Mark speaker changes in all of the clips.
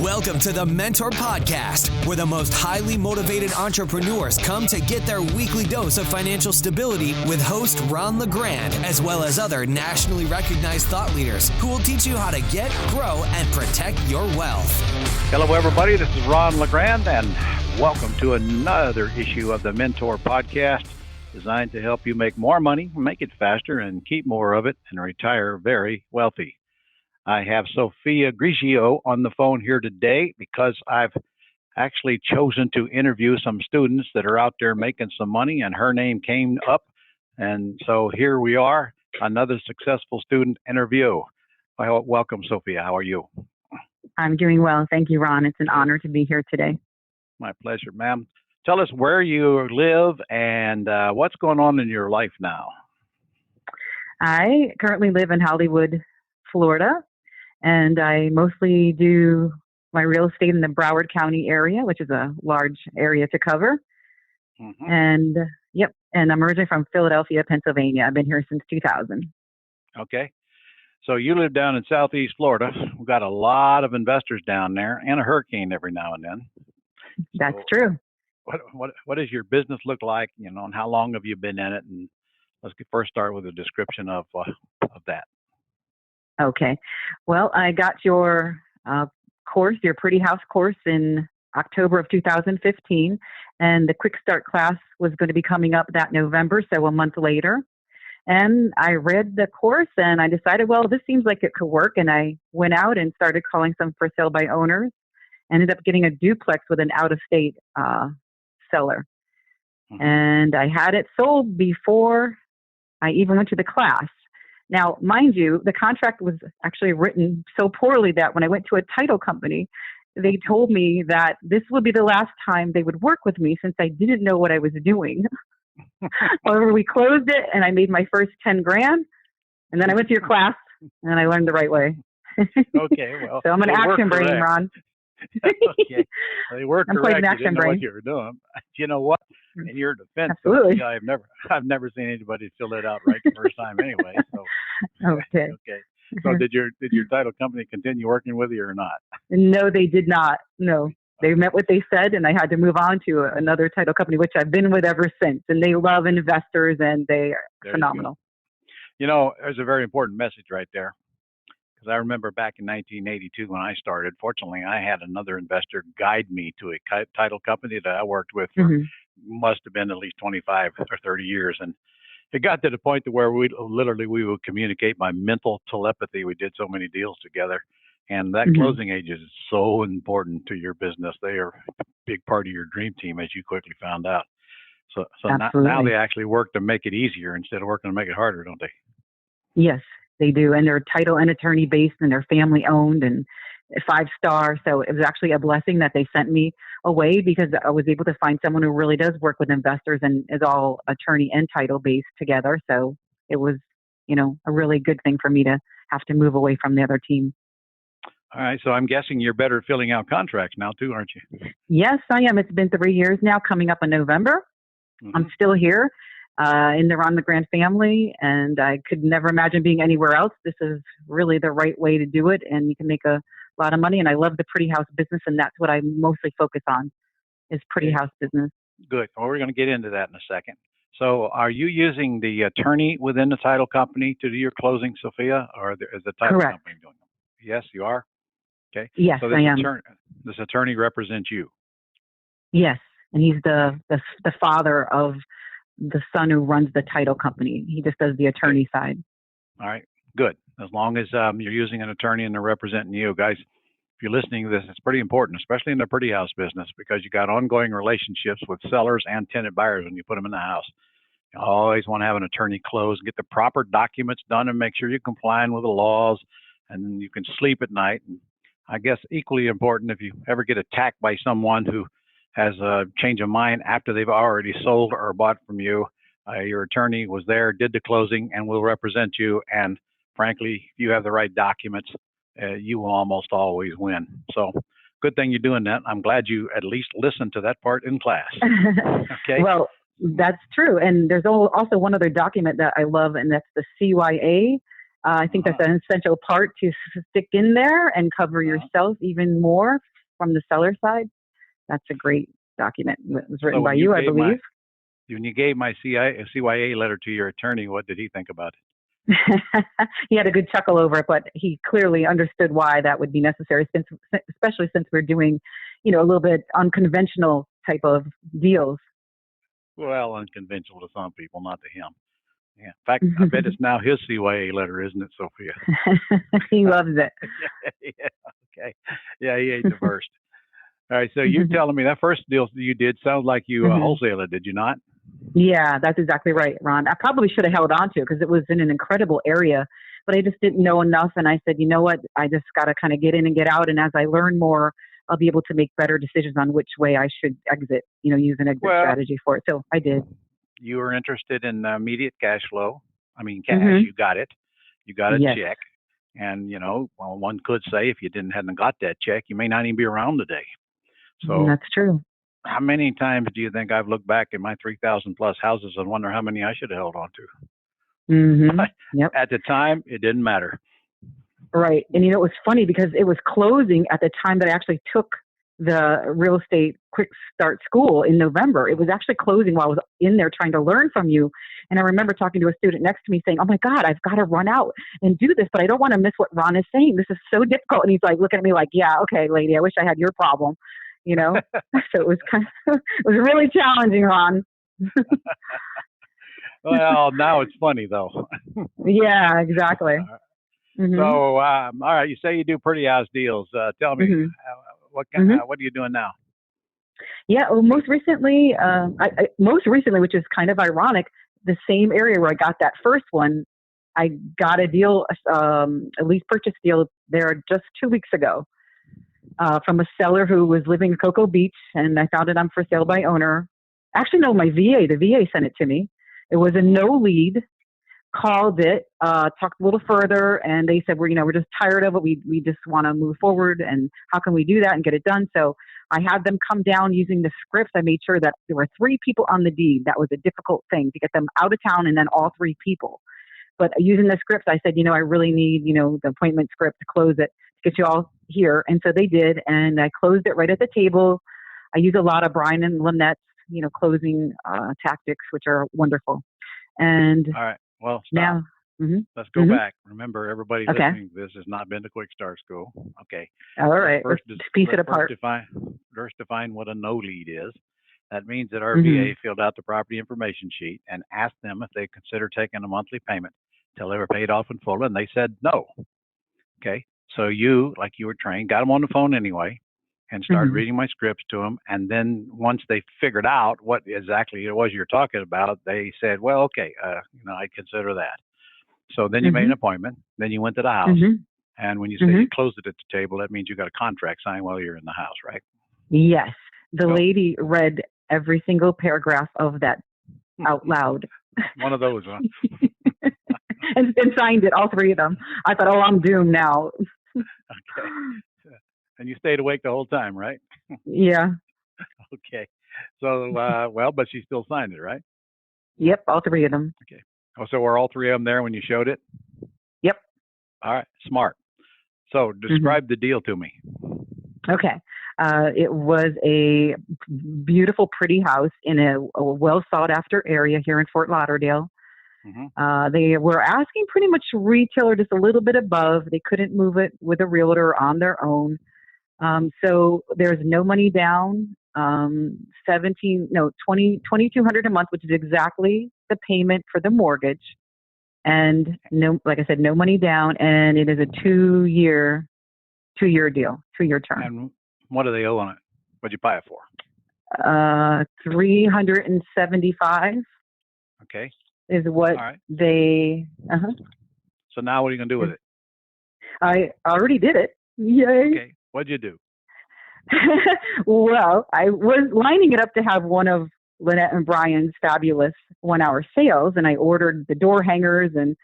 Speaker 1: Welcome to the Mentor Podcast, where the most highly motivated entrepreneurs come to get their weekly dose of financial stability with host Ron LeGrand, as well as other nationally recognized thought leaders who will teach you how to get, grow, and protect your wealth.
Speaker 2: Hello, everybody. This is Ron LeGrand, and welcome to another issue of the Mentor Podcast, designed to help you make more money, make it faster, and keep more of it, and retire very wealthy. I have Sophia Grigio on the phone here today because I've actually chosen to interview some students that are out there making some money, and her name came up. And so here we are, another successful student interview. Well, welcome, Sophia. How are you?
Speaker 3: I'm doing well. Thank you, Ron. It's an honor to be here today.
Speaker 2: My pleasure, ma'am. Tell us where you live and what's going on in your life now.
Speaker 3: I currently live in Hollywood, Florida, and I mostly do my real estate in the Broward County area, which is a large area to cover.
Speaker 2: Mm-hmm.
Speaker 3: And I'm originally from Philadelphia, Pennsylvania. I've been here since 2000.
Speaker 2: Okay. So you live down in Southeast Florida. We've got a lot of investors down there and a hurricane every now and then.
Speaker 3: That's true.
Speaker 2: What does your business look like, and how long have you been in it? And let's first start with a description of that.
Speaker 3: Okay. Well, I got your course, your Pretty House course, in October of 2015, and the Quick Start class was going to be coming up that November, so a month later. And I read the course, and I decided, well, this seems like it could work, and I went out and started calling some for sale by owners. Ended up getting a duplex with an out-of-state seller.
Speaker 2: Mm-hmm.
Speaker 3: And I had it sold before I even went to the class. Now, mind you, the contract was actually written so poorly that when I went to a title company, they told me that this would be the last time they would work with me since I didn't know what I was doing. However, we closed it and I made my first 10 grand. And then I went to your class and I learned the right way.
Speaker 2: Okay, well.
Speaker 3: So I'm an action brain, Ron.
Speaker 2: Okay. They were
Speaker 3: I'm
Speaker 2: correct.
Speaker 3: playing
Speaker 2: You
Speaker 3: action
Speaker 2: didn't know
Speaker 3: brain.
Speaker 2: what you were doing. You know what? In your defense,
Speaker 3: Absolutely.
Speaker 2: Sophia, I've never seen anybody fill it out right the first time anyway. So
Speaker 3: Okay.
Speaker 2: Okay. So did your title company continue working with you or not?
Speaker 3: No, they did not. No. They met what they said, and I had to move on to another title company, which I've been with ever since. And they love investors, and they are phenomenal.
Speaker 2: There's a very important message right there. Because I remember back in 1982 when I started, fortunately, I had another investor guide me to a title company that I worked with for must have been at least 25 or 30 years. And it got to the point to where we would communicate by mental telepathy. We did so many deals together. And that closing agent is so important to your business. They are a big part of your dream team, as you quickly found out. So now they actually work to make it easier instead of working to make it harder, don't they?
Speaker 3: Yes, they do. And they're title and attorney based, and they're family owned and 5-star. So it was actually a blessing that they sent me away, because I was able to find someone who really does work with investors and is all attorney and title based together. So it was, a really good thing for me to have to move away from the other team.
Speaker 2: All right. So I'm guessing you're better at filling out contracts now too, aren't you?
Speaker 3: Yes, I am. It's been 3 years now, coming up in November.
Speaker 2: Mm-hmm.
Speaker 3: I'm still here in the Ron LeGrand family, and I could never imagine being anywhere else. This is really the right way to do it, and you can make a lot of money. And I love the Pretty House business, and that's what I mostly focus on, is Pretty House business.
Speaker 2: Good. Well, we're going to get into that in a second. So are you using the attorney within the title company to do your closing, Sophia, or is the title
Speaker 3: Correct.
Speaker 2: company doing them? Yes, you are? Okay.
Speaker 3: Yes,
Speaker 2: so
Speaker 3: I am.
Speaker 2: This attorney represents you.
Speaker 3: Yes, and he's the father of the son who runs the title company. He just does the attorney side.
Speaker 2: All right, good. As long as you're using an attorney and they're representing you, guys. If you're listening to this, it's pretty important, especially in the Pretty House business, because you got ongoing relationships with sellers and tenant buyers when you put them in the house. You always want to have an attorney close, get the proper documents done, and make sure you're complying with the laws, and then you can sleep at night. And I guess equally important, if you ever get attacked by someone who has a change of mind after they've already sold or bought from you, your attorney was there, did the closing, and will represent you. And frankly, if you have the right documents, you will almost always win. So good thing you're doing that. I'm glad you at least listened to that part in class. Okay.
Speaker 3: Well, that's true. And there's also one other document that I love, and that's the CYA. I think that's an essential part to stick in there and cover yourself even more from the seller side. That's a great document. It was written by you, I believe.
Speaker 2: When you gave my CYA letter to your attorney, what did he think about it?
Speaker 3: He had a good chuckle over it, but he clearly understood why that would be necessary, especially since we're doing, a little bit unconventional type of deals.
Speaker 2: Well, unconventional to some people, not to him. Yeah. In fact, I bet it's now his CYA letter, isn't it, Sophia?
Speaker 3: He loves it.
Speaker 2: Yeah. Okay. Yeah, he ain't the first. All right. So you're telling me that first deal you did sounds like you wholesaled it, did you not?
Speaker 3: Yeah, that's exactly right, Ron. I probably should have held on to it because it was in an incredible area, but I just didn't know enough. And I said, you know what? I just got to kind of get in and get out. And as I learn more, I'll be able to make better decisions on which way I should exit, use an exit strategy for it. So I did.
Speaker 2: You were interested in immediate cash flow. I mean, cash, you got it. You got a check. And, one could say if you hadn't got that check, you may not even be around today. So
Speaker 3: that's true.
Speaker 2: How many times do you think I've looked back at my 3,000 plus houses and wonder how many I should have held on to? Yep. At the time, it didn't matter.
Speaker 3: Right. And it was funny because it was closing at the time that I actually took the real estate quick start school in November. It was actually closing while I was in there trying to learn from you. And I remember talking to a student next to me saying, oh my God, I've got to run out and do this, but I don't want to miss what Ron is saying. This is so difficult. And he's like, looking at me like, yeah, okay, lady, I wish I had your problem. So it was it was really challenging, Ron.
Speaker 2: Well, now it's funny though.
Speaker 3: Yeah, exactly.
Speaker 2: So, all right, you say you do pretty house deals. Tell me, what are you doing now?
Speaker 3: Yeah, well, most recently, which is kind of ironic, the same area where I got that first one, I got a deal, a lease purchase deal there just 2 weeks ago. From a seller who was living in Cocoa Beach, and I found it on for sale by owner. Actually, no, the VA sent it to me. It was a no lead. Called it, talked a little further, and they said, we're just tired of it. We just want to move forward, and how can we do that and get it done? So I had them come down using the scripts. I made sure that there were 3 people on the deed. That was a difficult thing to get them out of town and then all 3 people. But using the scripts, I said, I really need, the appointment script to close it, to get you all here. And so they did, and I closed it right at the table. I use a lot of Brian and Lynette's, closing tactics, which are wonderful. And
Speaker 2: all right. Well, stop.
Speaker 3: Now,
Speaker 2: let's go back. Remember, everybody listening to this has not been to Quick Start School. Okay.
Speaker 3: All right. Let's piece it apart.
Speaker 2: First define what a no lead is. That means that our VA filled out the property information sheet and asked them if they consider taking a monthly payment until they were paid off in full, and they said no. Okay. So you, like you were trained, got them on the phone anyway and started reading my scripts to them. And then once they figured out what exactly it was you're talking about, they said, well, okay, I'd consider that. So then you made an appointment. Then you went to the house. And when you say you closed it at the table, that means you got a contract signed while you're in the house, right?
Speaker 3: Yes. The lady read every single paragraph of that out loud.
Speaker 2: One of those, huh?
Speaker 3: and signed it, all 3 of them. I thought, I'm doomed now.
Speaker 2: Okay. And you stayed awake the whole time, right?
Speaker 3: Yeah.
Speaker 2: Okay. So, but she still signed it, right?
Speaker 3: Yep, all 3 of them.
Speaker 2: Okay. Oh, so were all 3 of them there when you showed it?
Speaker 3: Yep.
Speaker 2: All right. Smart. So describe the deal to me.
Speaker 3: Okay. It was a beautiful, pretty house in a well sought after area here in Fort Lauderdale. They were asking pretty much retail or just a little bit above. They couldn't move it with a realtor on their own. So there's no money down, $2,200 a month, which is exactly the payment for the mortgage. And no, like I said, no money down, and it is a 2-year deal, 2-year term.
Speaker 2: And what do they owe on it? What'd you buy it for?
Speaker 3: $375.
Speaker 2: Okay.
Speaker 3: Is what they.
Speaker 2: So now what are you gonna do with it?
Speaker 3: I already did it. Yay.
Speaker 2: Okay. What'd you do?
Speaker 3: Well, I was lining it up to have one of Lynette and Brian's fabulous 1-hour sales, and I ordered the door hangers and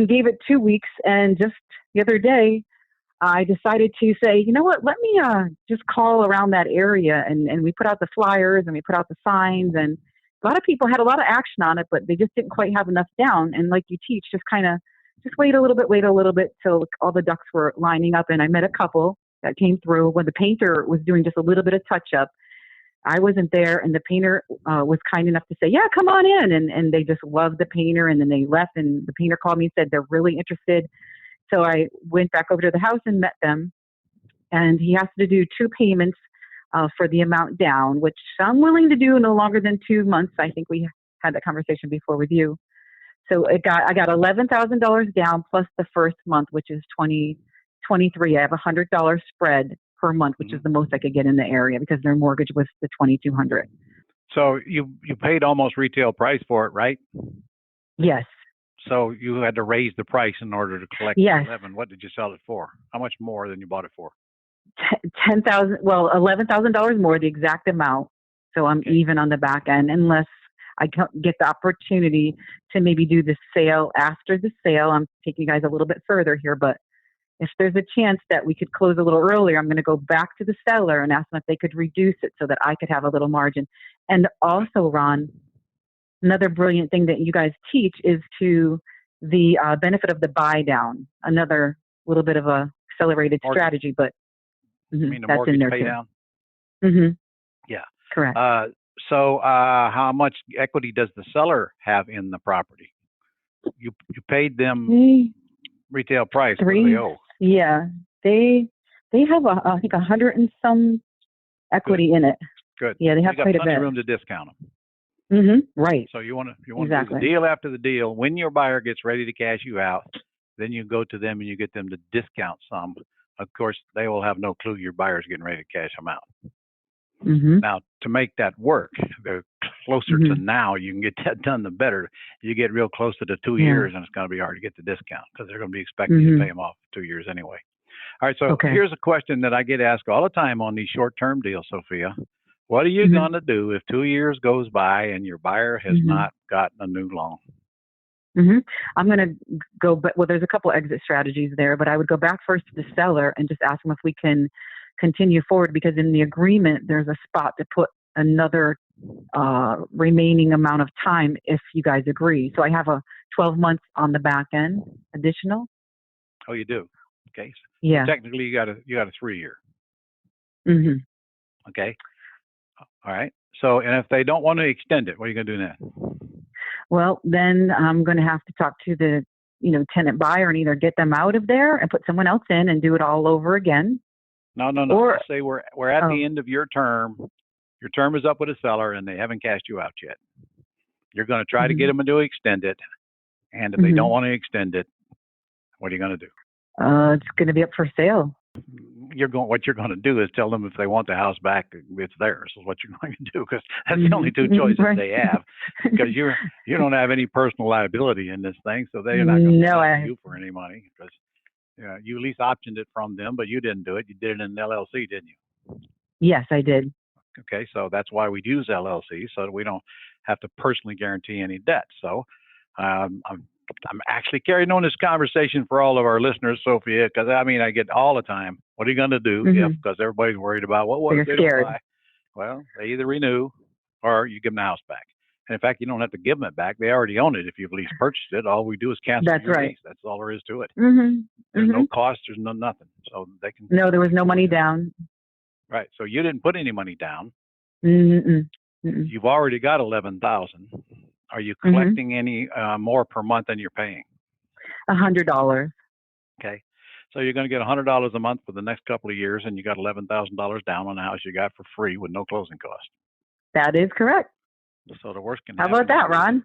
Speaker 3: gave it 2 weeks. And just the other day, I decided to say, you know what, let me just call around that area. And we put out the flyers and we put out the signs, and a lot of people had a lot of action on it, but they just didn't quite have enough down. And like you teach, just kind of just wait a little bit till all the ducks were lining up. And I met a couple that came through when the painter was doing just a little bit of touch up. I wasn't there, and the painter was kind enough to say, yeah, come on in. And they just loved the painter, and then they left, and the painter called me and said they're really interested. So I went back over to the house and met them, and he has to do 2 payments for the amount down, which I'm willing to do no longer than 2 months. I think we had that conversation before with you. So I got $11,000 down plus the first month, which is $23. I have $100 spread per month, which is the most I could get in the area because their mortgage was the $2,200.
Speaker 2: So you paid almost retail price for it, right?
Speaker 3: Yes.
Speaker 2: So you had to raise the price in order to collect
Speaker 3: Yes.
Speaker 2: 11. What did you sell it for? How much more than you bought it for?
Speaker 3: $10,000. Well, $11,000 more, the exact amount. So I'm even on the back end, unless I get the opportunity to maybe do the sale after the sale. I'm taking you guys a little bit further here, but if there's a chance that we could close a little earlier, I'm going to go back to the seller and ask them if they could reduce it so that I could have a little margin. And also, Ron, another brilliant thing that you guys teach is to the benefit of the buy down. Another little bit of a accelerated strategy, but
Speaker 2: I mean the
Speaker 3: that's
Speaker 2: mortgage
Speaker 3: in there
Speaker 2: pay
Speaker 3: too.
Speaker 2: down?
Speaker 3: Mm-hmm.
Speaker 2: Yeah.
Speaker 3: Correct.
Speaker 2: So how much equity does the seller have in the property? You paid them retail price. What do they owe?
Speaker 3: Yeah, they have I think 100 and some equity in it.
Speaker 2: Good.
Speaker 3: Yeah, they have quite a
Speaker 2: plenty
Speaker 3: bit.
Speaker 2: of room to discount them.
Speaker 3: Right.
Speaker 2: So you want to
Speaker 3: Exactly.
Speaker 2: do the deal after the deal. When your buyer gets ready to cash you out, then you go to them and you get them to discount some. Of course, they will have no clue your buyer's getting ready to cash them out. Now, to make that work, the closer to now you can get that done, the better. You get real close to the 2 years, and it's going to be hard to get the discount because they're going to be expecting you to pay them off 2 years anyway. All right, so here's a question that I get asked all the time on these short-term deals, Sophia. What are you going to do if 2 years goes by and your buyer has not gotten a new loan?
Speaker 3: I'm going to go, but there's a couple exit strategies there, but I would go back first to the seller and just ask them if we can continue forward, because in the agreement, there's a spot to put another remaining amount of time if you guys agree. So I have a 12 months on the back end additional.
Speaker 2: Oh, you do? Okay.
Speaker 3: Yeah.
Speaker 2: So technically, you got a 3 year. Okay. All right. So, and if they don't want to extend it, what are you going to do now?
Speaker 3: Well, then I'm going to have to talk to the tenant buyer and either get them out of there and put someone else in and do it all over again.
Speaker 2: No.
Speaker 3: Or,
Speaker 2: let's say we're at the end of your term. Your term is up with a seller and they haven't cashed you out yet. You're going to try to get them to extend it. And if they don't want to extend it, what are you going to do?
Speaker 3: It's going to be up for sale.
Speaker 2: What you're going to do is tell them if they want the house back, it's theirs. Is what you're going to do, because that's the only two choices they have. Because you don't have any personal liability in this thing, so they're not going to ask you for any money, because you lease optioned it from them, but you didn't do it. You did it in an LLC, didn't you?
Speaker 3: Yes, I did.
Speaker 2: Okay, so that's why we use LLC, so that we don't have to personally guarantee any debt. So I'm actually carrying on this conversation for all of our listeners, Sophia, because I get all the time, what are you going to do if, because everybody's worried about what if they don't buy? Well, they either renew or you give them the house back. And in fact, you don't have to give them it back. They already own it if you've lease purchased it. All we do is cancel your lease. That's all there is to it. There's no cost. There's no nothing. So they can.
Speaker 3: No, there was no money down.
Speaker 2: Right. So you didn't put any money down. You've already got 11,000. Are you collecting any more per month than you're paying?
Speaker 3: $100.
Speaker 2: Okay. So you're going to get $100 a month for the next couple of years, and you got $11,000 down on the house you got for free with no closing cost.
Speaker 3: That is correct.
Speaker 2: So the worst can
Speaker 3: happen.
Speaker 2: How
Speaker 3: about that, Ron?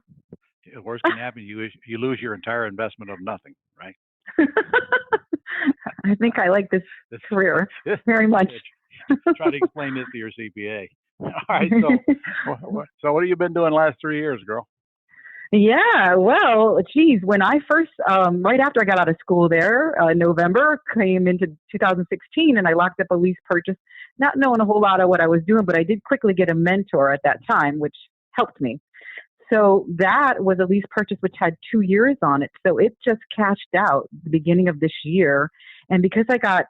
Speaker 2: The worst can happen. You lose your entire investment of nothing, right?
Speaker 3: I think I like this career very much.
Speaker 2: Try to explain this to your CPA. All right. So what have you been doing the last 3 years, girl?
Speaker 3: Yeah, well, geez, when I first, right after I got out of school there, November, came into 2016, and I locked up a lease purchase, not knowing a whole lot of what I was doing, but I did quickly get a mentor at that time, which helped me. So that was a lease purchase which had 2 years on it. So it just cashed out the beginning of this year. And because I got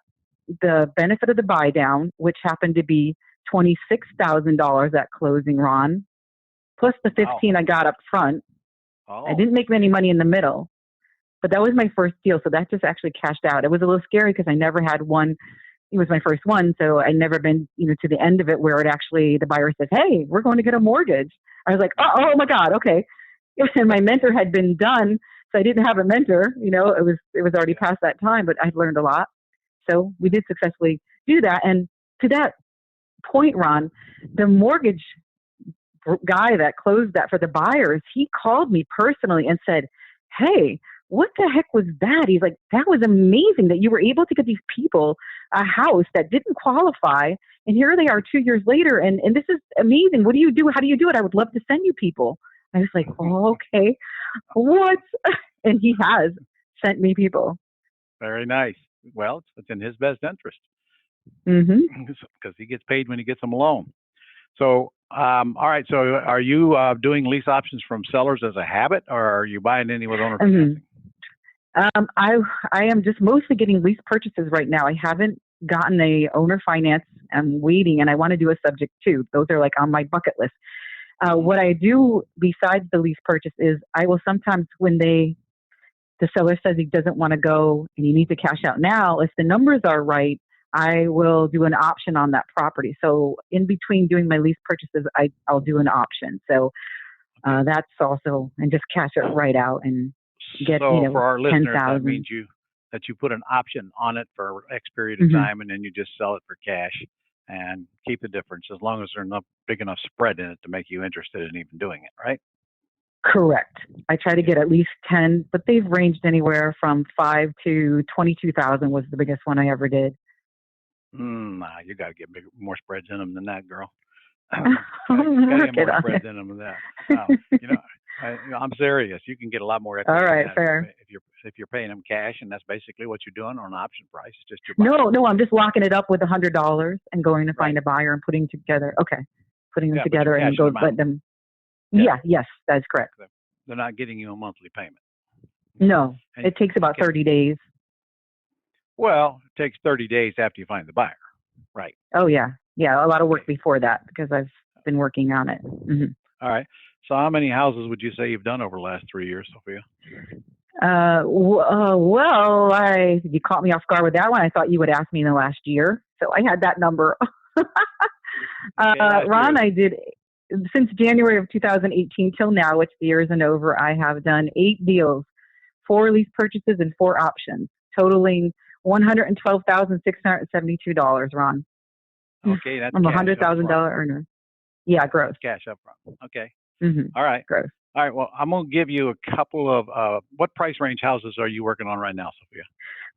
Speaker 3: the benefit of the buy down, which happened to be $26,000 at closing, Ron, plus the $15,000 I got up front. I didn't make any money in the middle. But that was my first deal, so that just actually cashed out. It was a little scary because I never had one. It was my first one, so I never been, to the end of it where it actually the buyer says, "Hey, we're going to get a mortgage." I was like, "Oh my God, okay." And my mentor had been done, so I didn't have a mentor. It was already past that time, but I'd learned a lot. So we did successfully do that. And to that point, Ron, the mortgage guy that closed that for the buyers, he called me personally and said, "Hey, what the heck was that?" He's like, "That was amazing that you were able to get these people a house that didn't qualify. And here they are 2 years later. And this is amazing. What do you do? How do you do it? I would love to send you people." I was like, "Oh, okay. What?" And he has sent me people.
Speaker 2: Very nice. Well, it's in his best interest because he gets paid when he gets them alone. So, all right. So, are you doing lease options from sellers as a habit, or are you buying any with owner financing?
Speaker 3: I am just mostly getting lease purchases right now. I haven't gotten a owner finance. I'm waiting, and I want to do a subject too. Those are like on my bucket list. What I do besides the lease purchase is I will sometimes, when the seller says he doesn't want to go and he needs to cash out now, if the numbers are right, I will do an option on that property. So in between doing my lease purchases, I'll do an option. So that's also, and just cash it right out and get,
Speaker 2: for our listeners,
Speaker 3: 10,000.
Speaker 2: that means that you put an option on it for X period of time, and then you just sell it for cash and keep the difference as long as there's enough big enough spread in it to make you interested in even doing it, right?
Speaker 3: Correct. I try to get at least 10, but they've ranged anywhere from 5 to 22,000 was the biggest one I ever did.
Speaker 2: Nah, you got to get more spreads in them than that, girl. You got to get more spreads in them than that. I'm serious. You can get a lot more equity.
Speaker 3: All right, fair.
Speaker 2: If you're paying them cash, and that's basically what you're doing on an option price. Just your
Speaker 3: No, I'm just locking it up with $100 and going to find a buyer and putting them together and go let them. Yes, that's correct.
Speaker 2: They're not getting you a monthly payment.
Speaker 3: No, it takes about 30 days.
Speaker 2: Well, it takes 30 days after you find the buyer, right?
Speaker 3: Oh, yeah. A lot of work before that because I've been working on it.
Speaker 2: All right. So how many houses would you say you've done over the last 3 years, Sophia?
Speaker 3: You caught me off guard with that one. I thought you would ask me in the last year. So I had that number. Ron, I did, since January of 2018 till now, which the year isn't over, I have done 8 deals, 4 lease purchases and 4 options, totaling $112,672, Ron.
Speaker 2: Okay, that's
Speaker 3: I'm a $100,000 earner. Yeah, gross.
Speaker 2: That's cash up front. Okay.
Speaker 3: All
Speaker 2: right.
Speaker 3: Gross.
Speaker 2: All right. Well, I'm going to give you a couple of what price range houses are you working on right now, Sophia?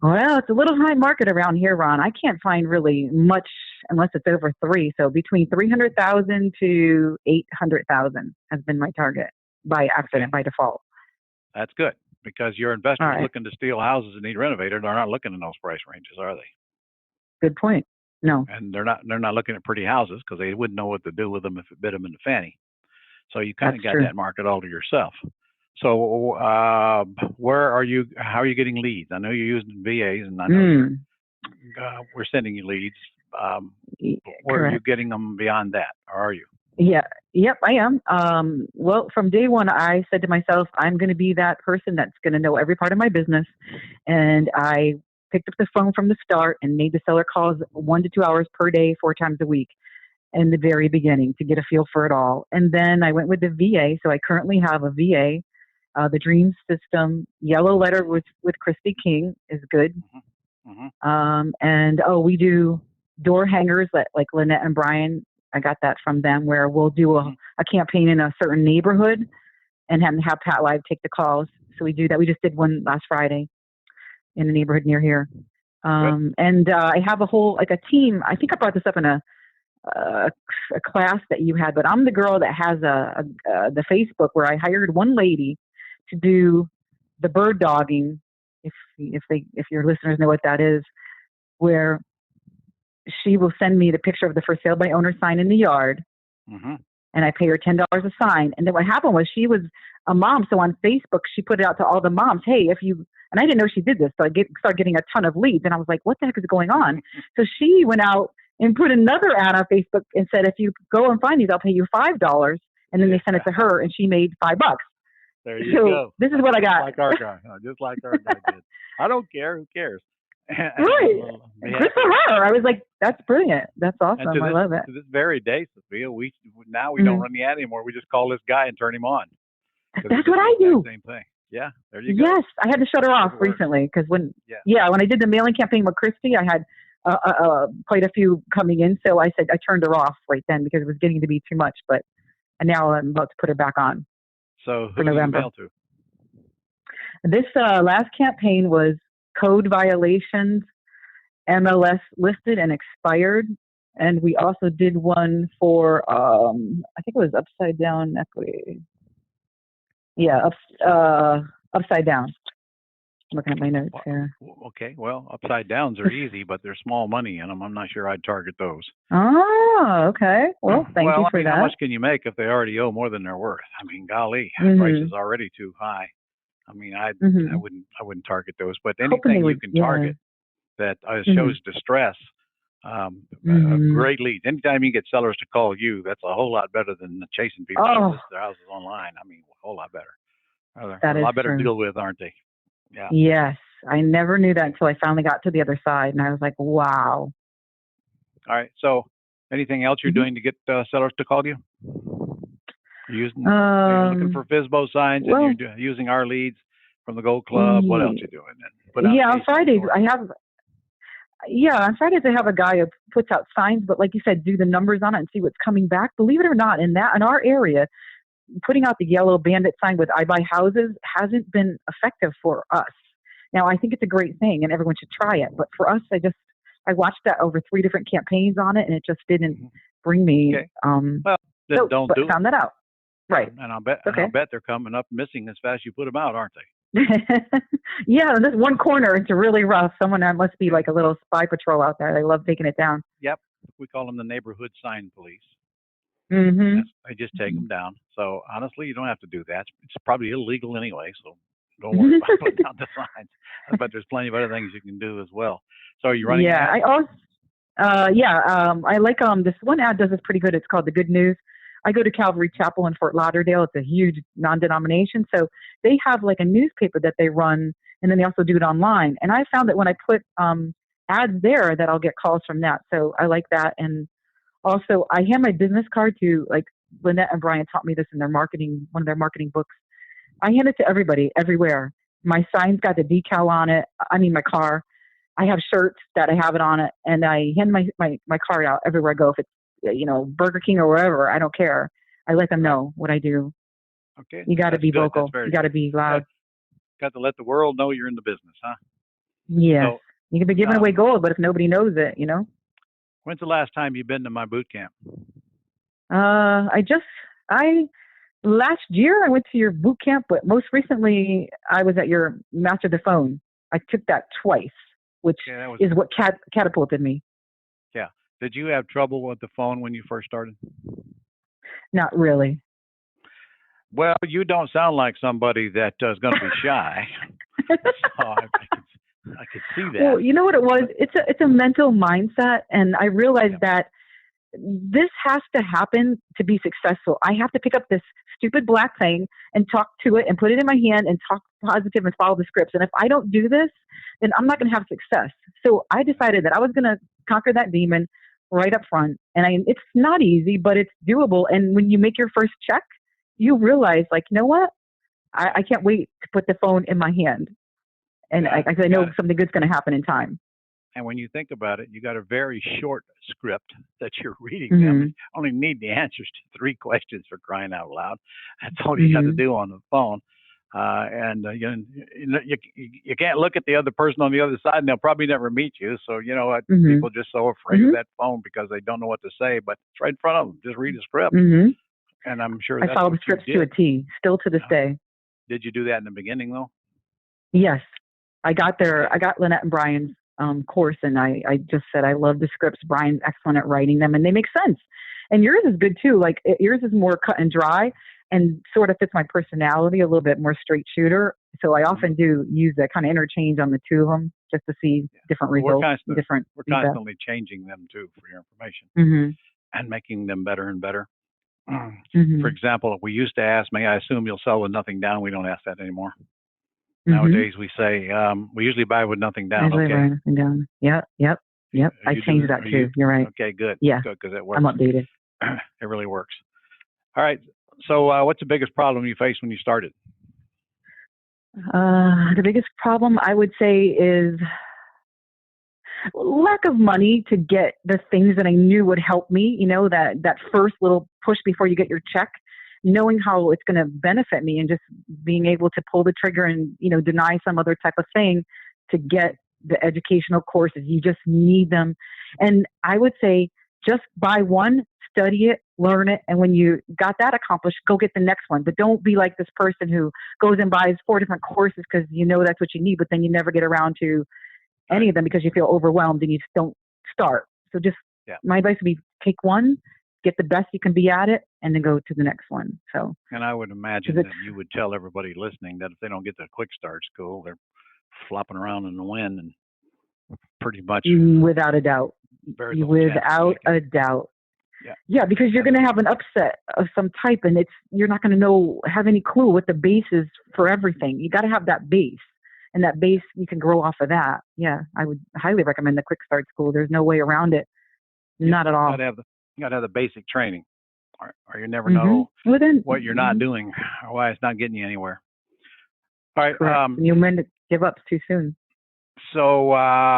Speaker 3: Well, it's a little high market around here, Ron. I can't find really much unless it's over 3. So between 300,000 to 800,000 has been my target by accident, by default.
Speaker 2: That's good because your investors looking to steal houses and need renovated, they're not looking in those price ranges, are they?
Speaker 3: Good point. No.
Speaker 2: And they're not looking at pretty houses because they wouldn't know what to do with them if it bit them in the fanny. So you kind of got that market all to yourself. So where are you? How are you getting leads? I know you're using VAs, and I know we're sending you leads. Where are you getting them beyond that, or are you?
Speaker 3: Yeah. Yep, I am. Well, from day one, I said to myself, I'm going to be that person that's going to know every part of my business. And I picked up the phone from the start and made the seller calls 1 to 2 hours per day, 4 times a week in the very beginning to get a feel for it all. And then I went with the VA. So I currently have a VA. The Dream System Yellow Letter with Christy King is good. And we do door hangers like Lynette and Brian. I got that from them where we'll do a campaign in a certain neighborhood and have Pat Live take the calls. So we do that. We just did one last Friday in a neighborhood near here. And I have a whole, a team. I think I brought this up in a class that you had, but I'm the girl that has the Facebook where I hired one lady to do the bird dogging. If your listeners know what that is, where she will send me the picture of the for sale by owner sign in the yard, and I pay her $10 a sign. And then what happened was she was a mom, so on Facebook she put it out to all the moms. Hey, and I didn't know she did this, so I started getting a ton of leads, and I was like, what the heck is going on? So she went out and put another ad on Facebook and said, if you go and find these, I'll pay you $5. And then they sent it to her, and she made $5.
Speaker 2: There you
Speaker 3: So
Speaker 2: go.
Speaker 3: this is what I
Speaker 2: Just
Speaker 3: got.
Speaker 2: like our guy. Just like our guy did. I don't care. Who cares?
Speaker 3: Right.
Speaker 2: Be
Speaker 3: Good for
Speaker 2: happy.
Speaker 3: her. I was like, that's brilliant. That's
Speaker 2: And
Speaker 3: awesome. I love it.
Speaker 2: to this very day, Sophia, we don't
Speaker 3: Mhm.
Speaker 2: run the ad anymore. We just call this guy and turn him on because he
Speaker 3: That's
Speaker 2: does
Speaker 3: what
Speaker 2: the
Speaker 3: I
Speaker 2: exact
Speaker 3: do.
Speaker 2: same thing. Yeah, there you go.
Speaker 3: Yes, I had to shut her off
Speaker 2: Good work.
Speaker 3: recently because
Speaker 2: Yeah.
Speaker 3: when I did the mailing campaign with Christy, I had quite a few coming in. So I said I turned her off right then because it was getting to be too much. But now I'm about to put her back on
Speaker 2: So
Speaker 3: for
Speaker 2: who do you
Speaker 3: November.
Speaker 2: mail to?
Speaker 3: This last campaign was code violations, MLS listed and expired. And we also did one for, I think it was upside down equity. Yeah, upside down. I'm looking at my notes here.
Speaker 2: Okay, well, upside downs are easy, but there's small money in them. I'm not sure I'd target those.
Speaker 3: Oh, okay. Well, thank you for that.
Speaker 2: How much can you make if they already owe more than they're worth? I mean, golly,
Speaker 3: Mhm.
Speaker 2: price is already too high. I mean, I
Speaker 3: Mhm.
Speaker 2: wouldn't target those. But
Speaker 3: Hoping they
Speaker 2: anything you
Speaker 3: would,
Speaker 2: can
Speaker 3: yeah.
Speaker 2: target that
Speaker 3: Mhm.
Speaker 2: shows distress,
Speaker 3: Mhm.
Speaker 2: great leads. Anytime you get sellers to call you, that's a whole lot better than chasing people to
Speaker 3: Oh,
Speaker 2: list their houses online. I mean, a whole lot better. They're
Speaker 3: that
Speaker 2: a
Speaker 3: is
Speaker 2: lot better to
Speaker 3: true.
Speaker 2: deal with, aren't they? Yeah.
Speaker 3: Yes, I never knew that until I finally got to the other side, and I was like, wow.
Speaker 2: All right. So, anything else you're
Speaker 3: Mhm.
Speaker 2: doing to get sellers to call you? You're looking for FSBO signs,
Speaker 3: Well,
Speaker 2: and you're using our leads from the Gold Club. What else you doing? And put out
Speaker 3: yeah, on
Speaker 2: cases and
Speaker 3: Fridays
Speaker 2: doors.
Speaker 3: on Fridays I have a guy who puts out signs, but like you said, do the numbers on it and see what's coming back. Believe it or not, in our area, putting out the yellow bandit sign with I buy houses hasn't been effective for us. Now I think it's a great thing and everyone should try it, but for us, I watched that over 3 different campaigns on it and it just didn't bring me.
Speaker 2: Okay. Well, then don't
Speaker 3: but
Speaker 2: do
Speaker 3: found that out. Right.
Speaker 2: And I'll bet
Speaker 3: Okay.
Speaker 2: they're coming up missing as fast as you put them out, aren't they?
Speaker 3: Yeah, in this one corner, it's really rough. Someone that must be like a little spy patrol out there. They love taking it down.
Speaker 2: Yep. We call them the neighborhood sign police.
Speaker 3: Mm-hmm.
Speaker 2: They just take them down. So honestly, you don't have to do that. It's probably illegal anyway. So don't worry about putting out the signs. But there's plenty of other things you can do as well. So are you running
Speaker 3: Yeah,
Speaker 2: ads?
Speaker 3: I also, I like this one ad does this pretty good. It's called The Good News. I go to Calvary Chapel in Fort Lauderdale. It's a huge non-denomination, so they have like a newspaper that they run, and then they also do it online. And I found that when I put ads there, that I'll get calls from that. So I like that. And also, I hand my business card to, like, Lynette and Brian taught me this in one of their marketing books. I hand it to everybody, everywhere. My sign's got the decal on it. I mean, my car. I have shirts that I have it on it, and I hand my card out everywhere I go. If it's Burger King or wherever, I don't care. I let them know what I do.
Speaker 2: Okay.
Speaker 3: You got to be vocal. You got to be loud.
Speaker 2: Got to let the world know you're in the business, huh?
Speaker 3: Yes.
Speaker 2: So,
Speaker 3: you can be giving away gold, but if nobody knows it,
Speaker 2: When's the last time you've been to my boot camp?
Speaker 3: Last year I went to your boot camp, but most recently I was at your Master the Phone. I took that twice, which is what catapulted me.
Speaker 2: Yeah. Did you have trouble with the phone when you first started?
Speaker 3: Not really.
Speaker 2: Well, you don't sound like somebody that is going to be shy. So I could see that.
Speaker 3: Well, you know what it was? It's a mental mindset, and I realized that this has to happen to be successful. I have to pick up this stupid black thing and talk to it and put it in my hand and talk positive and follow the scripts. And if I don't do this, then I'm not going to have success. So I decided that I was going to conquer that demon right up front. And it's not easy, but it's doable. And when you make your first check, you realize, like, you know what? I can't wait to put the phone in my hand. And I know something good's going to happen in time.
Speaker 2: And when you think about it, you got a very short script that you're reading them. You only need the answers to 3 questions, for crying out loud. That's all you got to do on the phone. You can't look at the other person on the other side, and they'll probably never meet you. So, people are just so afraid of that phone because they don't know what to say. But it's right in front of them. Just read a script. And I'm sure
Speaker 3: I follow the scripts to a T, still to this day.
Speaker 2: Did you do that in the beginning, though?
Speaker 3: Yes. I got Lynette and Brian's course, and I just said I love the scripts. Brian's excellent at writing them, and they make sense. And yours is good too. Like, yours is more cut and dry, and sort of fits my personality a little bit, more straight shooter. So I often do use that kind of interchange on the 2 of them just to see different results.
Speaker 2: We're constantly changing them too for your information and making them better and better. For example, we used to ask, may I assume you'll sell with nothing down? We don't ask that anymore.
Speaker 3: Mm-hmm.
Speaker 2: Nowadays, we say, we usually buy with nothing down.
Speaker 3: Usually
Speaker 2: Okay.
Speaker 3: buy nothing down. Yep. I changed that too. You're right.
Speaker 2: Okay, good.
Speaker 3: Yeah.
Speaker 2: Good, because it works.
Speaker 3: I'm updated.
Speaker 2: It really works. All right. So what's the biggest problem you faced when you started?
Speaker 3: The biggest problem I would say is lack of money to get the things that I knew would help me. That first little push before you get your check, knowing how it's going to benefit me, and just being able to pull the trigger and, deny some other type of thing to get the educational courses. You just need them. And I would say just buy one, study it, learn it, and when you got that accomplished, go get the next one. But don't be like this person who goes and buys 4 different courses because that's what you need, but then you never get around to any of them because you feel overwhelmed and you just don't start. So just my advice would be take one, get the best you can be at it, and then go to the next one. So.
Speaker 2: And I would imagine that you would tell everybody listening that if they don't get the Quick Start School, they're flopping around in the wind and pretty much.
Speaker 3: Without a doubt. Without a doubt. Yeah, because you're going to have an upset of some type, and you're not going to have any clue what the base is for everything. You got to have that base, and that base you can grow off of that. Yeah, I would highly recommend the Quick Start School. There's no way around it. Not at all.
Speaker 2: You got to have the basic training, or you never know what you're not doing or why it's not getting you anywhere. All right.
Speaker 3: You meant to give up too soon.
Speaker 2: So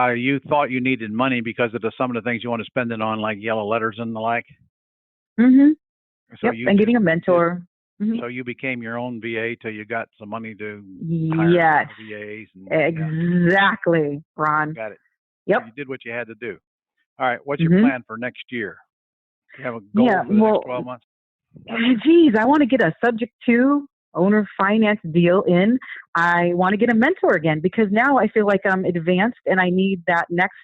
Speaker 2: you thought you needed money because of some of the things you want to spend it on, like yellow letters and the like?
Speaker 3: Mm-hmm.
Speaker 2: So
Speaker 3: and getting a mentor.
Speaker 2: So you became your own VA till you got some money to
Speaker 3: hire
Speaker 2: VAs.
Speaker 3: Exactly, Ron.
Speaker 2: Got it.
Speaker 3: Yep.
Speaker 2: So you did what you had to do. All right. What's your plan for next year? Do you have a goal for the next 12 months?
Speaker 3: Geez, I want to get a subject to owner finance deal in. I want to get a mentor again because now I feel like I'm advanced and I need that next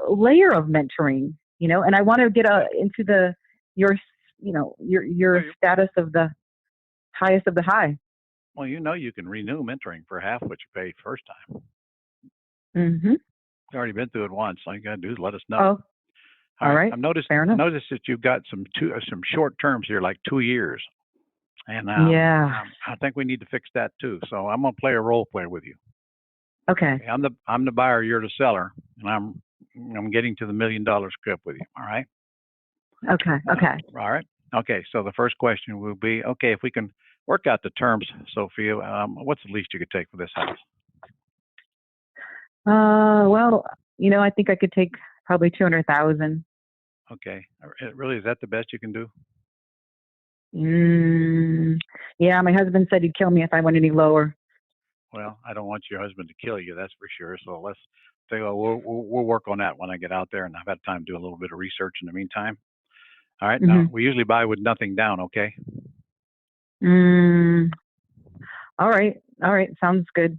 Speaker 3: layer of mentoring, and I want to get into your status of the highest of the high.
Speaker 2: Well, you can renew mentoring for half what you paid first time.
Speaker 3: Mm-hmm.
Speaker 2: You've already been through it once. All you got to do is let us know.
Speaker 3: Oh, all right.
Speaker 2: I've noticed that you've got some short terms here, like 2 years. And I think we need to fix that too. So I'm gonna play a role play with you.
Speaker 3: Okay.
Speaker 2: I'm the buyer. You're the seller, and I'm getting to the $1 million script with you. All right.
Speaker 3: Okay.
Speaker 2: All right. Okay. So the first question will be, okay, if we can work out the terms, Sophia, what's the least you could take for this house?
Speaker 3: Well, I think I could take probably 200,000.
Speaker 2: Okay. Really, is that the best you can do?
Speaker 3: Yeah, my husband said he'd kill me if I went any lower.
Speaker 2: Well, I don't want your husband to kill you, that's for sure. So let's say we'll work on that when I get out there, and I've had time to do a little bit of research in the meantime. All right. Now we usually buy with nothing down. Okay.
Speaker 3: All right. Sounds good.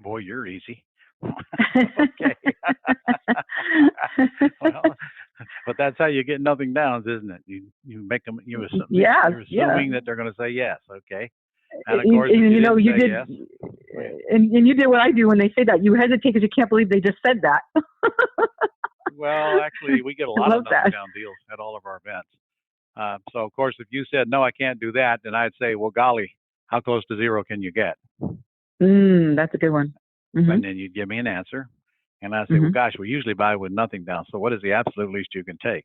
Speaker 2: Boy, you're easy. Okay. Well, but that's how you get nothing downs, isn't it? You make them. You're assuming that they're going to say yes. Okay. And of course,
Speaker 3: you did, yes, and you did what I do when they say that. You hesitate because you can't believe they just said that.
Speaker 2: Well, actually, we get a lot of nothing down deals at all of our events. So, of course, if you said no, I can't do that, then I'd say, well, golly, how close to zero can you get?
Speaker 3: That's a good one.
Speaker 2: And then you'd give me an answer. And I say, well, gosh, we usually buy with nothing down. So what is the absolute least you can take?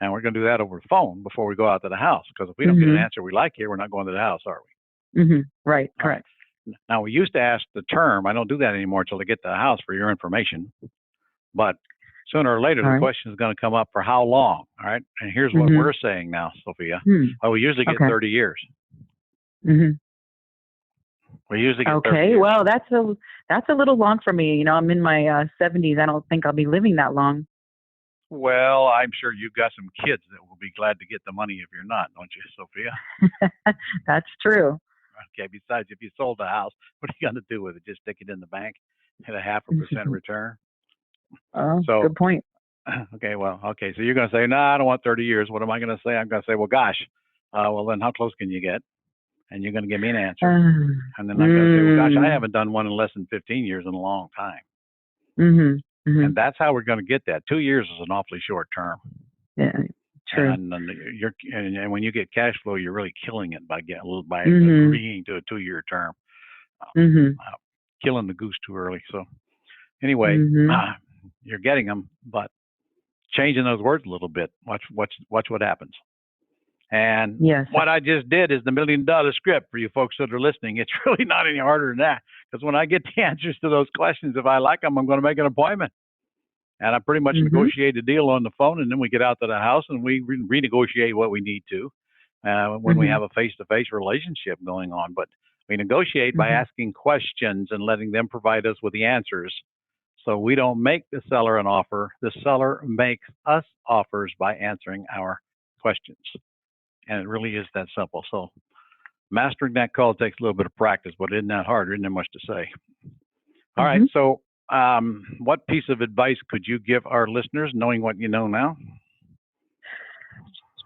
Speaker 2: And we're going to do that over the phone before we go out to the house. Because if we don't get an answer we like here, we're not going to the house, are we?
Speaker 3: Right. Correct.
Speaker 2: Now, we used to ask the term. I don't do that anymore until they get to the house for your information. But sooner or later, the question is going to come up for how long. All right. And here's what we're saying now, Sophia. Well, we usually get 30 years. We usually get 30 years.
Speaker 3: Well, that's a little long for me. I'm in my 70s. I don't think I'll be living that long.
Speaker 2: Well, I'm sure you've got some kids that will be glad to get the money if you're not, don't you, Sophia?
Speaker 3: That's true.
Speaker 2: Okay. Besides, if you sold the house, what are you going to do with it? Just stick it in the bank at a 0.5% return?
Speaker 3: Oh, good point.
Speaker 2: Okay. Well, okay. So you're going to say, no, I don't want 30 years. What am I going to say? I'm going to say, well, gosh, well, then how close can you get? And you're going to give me an answer. And then I'm going to say, well, gosh, I haven't done one in less than 15 years in a long time. And that's how we're going to get that. 2 years is an awfully short term.
Speaker 3: Yeah. True.
Speaker 2: And when you get cash flow, you're really killing it by
Speaker 3: Mhm.
Speaker 2: agreeing to a 2-year term,
Speaker 3: Mhm.
Speaker 2: killing the goose too early. So anyway,
Speaker 3: Mhm.
Speaker 2: you're getting them, but changing those words a little bit. Watch what happens. And
Speaker 3: Yes.
Speaker 2: what I just did is the $1 million script for you folks that are listening. It's really not any harder than that, because when I get the answers to those questions, if I like them, I'm going to make an appointment. And I pretty much
Speaker 3: Mhm.
Speaker 2: negotiate the deal on the phone, and then we get out to the house and we renegotiate what we need to when we
Speaker 3: Mhm.
Speaker 2: have a face-to-face relationship going on. But we negotiate by
Speaker 3: Mhm.
Speaker 2: asking questions and letting them provide us with the answers. So we don't make the seller an offer. The seller makes us offers by answering our questions. And it really is that simple. So mastering that call takes a little bit of practice, but isn't that hard? Isn't there much to say? All right.
Speaker 3: Mhm.
Speaker 2: So, what piece of advice could you give our listeners, knowing what you know now?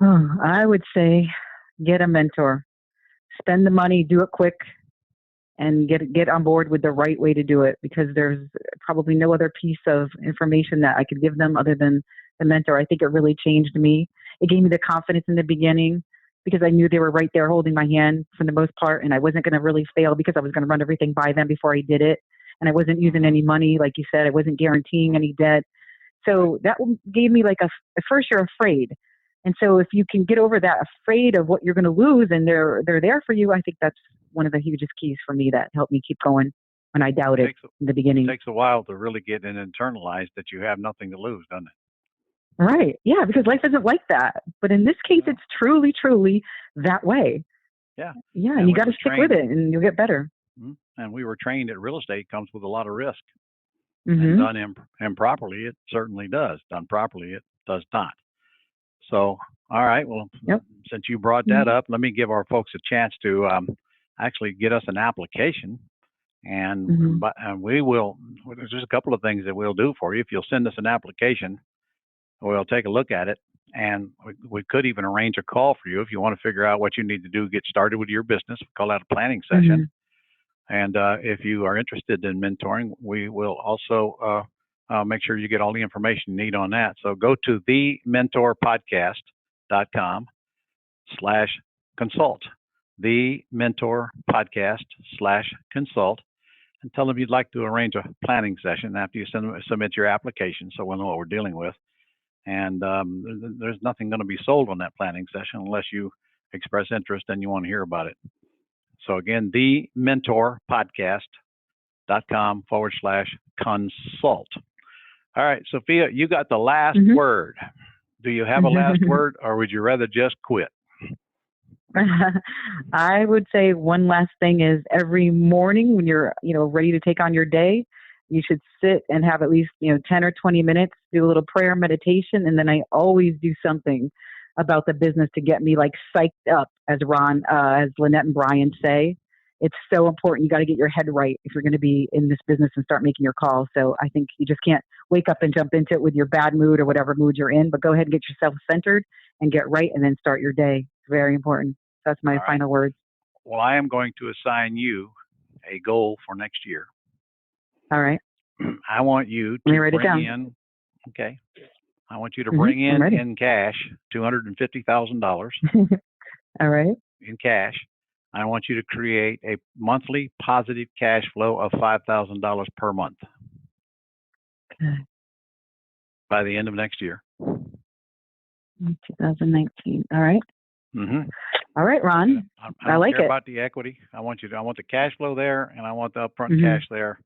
Speaker 3: Oh, I would say get a mentor. Spend the money, do it quick, and get on board with the right way to do it, because there's probably no other piece of information that I could give them other than the mentor. I think it really changed me. It gave me the confidence in the beginning because I knew they were right there holding my hand for the most part, and I wasn't going to really fail because I was going to run everything by them before I did it. And I wasn't using
Speaker 2: Mm-hmm.
Speaker 3: any money, like you said. I wasn't guaranteeing any debt. So that gave me like at first you're afraid. And so if you can get over that afraid of what you're going to lose, and they're there for you, I think that's one of the hugest keys for me that helped me keep going when I doubted in the beginning.
Speaker 2: Takes a while to really get it internalized that you have nothing to lose, doesn't it?
Speaker 3: Right. Yeah, because life isn't like that. But in this case,
Speaker 2: No.
Speaker 3: it's truly, truly that way.
Speaker 2: Yeah.
Speaker 3: Yeah, and
Speaker 2: And
Speaker 3: you
Speaker 2: we
Speaker 3: got to
Speaker 2: were
Speaker 3: stick with
Speaker 2: trained.
Speaker 3: it, and you'll get better.
Speaker 2: And we were trained that real estate comes with a lot of risk, and
Speaker 3: Mhm.
Speaker 2: done improperly, it certainly does. Done properly, it does not. So, all right. Well,
Speaker 3: Yep.
Speaker 2: since you brought that
Speaker 3: Mhm.
Speaker 2: up, let me give our folks a chance to actually get us an application. And,
Speaker 3: Mhm.
Speaker 2: and we will, there's just a couple of things that we'll do for you. If you'll send us an application, we'll take a look at it. And we could even arrange a call for you if you want to figure out what you need to do to get started with your business. We call that a planning session.
Speaker 3: Mhm.
Speaker 2: And if you are interested in mentoring, we will also make sure you get all the information you need on that. So go to thementorpodcast.com/consult, thementorpodcast/consult, and tell them you'd like to arrange a planning session after you submit your application, so we'll know what we're dealing with. And there's nothing going to be sold on that planning session unless you express interest and you want to hear about it. So again, thementorpodcast.com/consult. All right, Sophia, you got the last
Speaker 3: Mhm.
Speaker 2: word. Do you have a last word, or would you rather just quit?
Speaker 3: I would say one last thing is every morning when you're, ready to take on your day, you should sit and have at least, 10 or 20 minutes, do a little prayer meditation. And then I always do something about the business to get me like psyched up, as Lynette and Brian say. It's so important. You got to get your head right if you're going to be in this business and start making your calls. So I think you just can't wake up and jump into it with your bad mood or whatever mood you're in, but go ahead and get yourself centered and get right and then start your day. It's very important. That's my
Speaker 2: All right.
Speaker 3: final words.
Speaker 2: Well, I am going to assign you a goal for next year.
Speaker 3: All right.
Speaker 2: I want you
Speaker 3: Let me
Speaker 2: to
Speaker 3: write it
Speaker 2: bring
Speaker 3: down.
Speaker 2: in, okay, I want you to
Speaker 3: I'm
Speaker 2: bring
Speaker 3: ready.
Speaker 2: in cash $250,000
Speaker 3: All right.
Speaker 2: in cash. I want you to create a monthly positive cash flow of $5,000 per month
Speaker 3: Okay.
Speaker 2: by the end of next year.
Speaker 3: 2019. All right.
Speaker 2: Mm-hmm.
Speaker 3: All right, Ron.
Speaker 2: I don't
Speaker 3: like
Speaker 2: care
Speaker 3: it.
Speaker 2: about the equity. I want the cash flow there, and I want the upfront
Speaker 3: Mhm.
Speaker 2: cash there,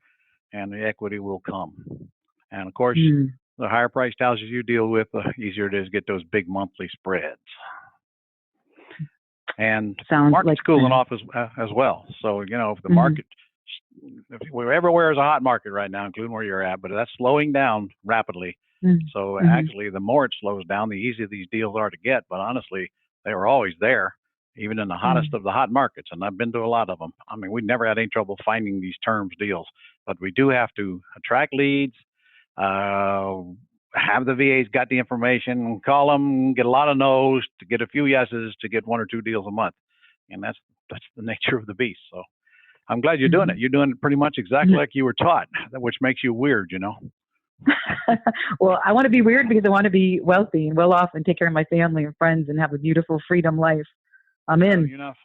Speaker 2: and the equity will come. And of course,
Speaker 3: Mm.
Speaker 2: the higher priced houses you deal with, the easier it is to get those big monthly spreads. And
Speaker 3: Sounds
Speaker 2: market's
Speaker 3: like
Speaker 2: cooling off as well. So, if the
Speaker 3: Mhm.
Speaker 2: market, everywhere is a hot market right now, including where you're at, but that's slowing down rapidly.
Speaker 3: Mhm.
Speaker 2: So
Speaker 3: Mhm.
Speaker 2: actually, the more it slows down, the easier these deals are to get. But honestly, they were always there, even in the hottest of the hot markets. And I've been to a lot of them. I mean, we never had any trouble finding these terms deals, but we do have to attract leads, have the VAs got the information, call them, get a lot of no's to get a few yeses to get 1 or 2 deals a month. And that's the nature of the beast. So I'm glad you're doing it. You're doing it pretty much exactly like you were taught, which makes you weird,
Speaker 3: Well, I want to be weird because I want to be wealthy and well off and take care of my family and friends and have a beautiful freedom life. I'm in.
Speaker 2: You're not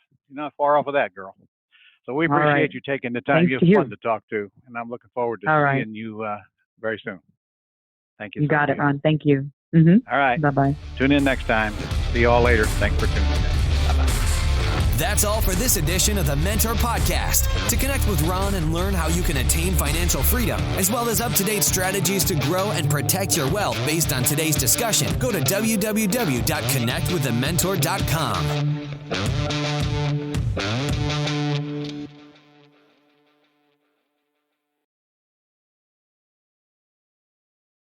Speaker 2: far off of that, girl. So we
Speaker 3: All right.
Speaker 2: appreciate you taking the time.
Speaker 3: Thank
Speaker 2: You're
Speaker 3: you.
Speaker 2: fun to talk to, and I'm looking forward to
Speaker 3: All right.
Speaker 2: seeing you very soon. Thank you.
Speaker 3: You got it, Ron. Thank you. Mm-hmm.
Speaker 2: All right.
Speaker 3: Bye-bye.
Speaker 2: Tune in next time. See you all later. Thanks for tuning in. Bye-bye.
Speaker 1: That's all for this edition of the Mentor Podcast. To connect with Ron and learn how you can attain financial freedom, as well as up-to-date strategies to grow and protect your wealth based on today's discussion, go to www.connectwiththementor.com.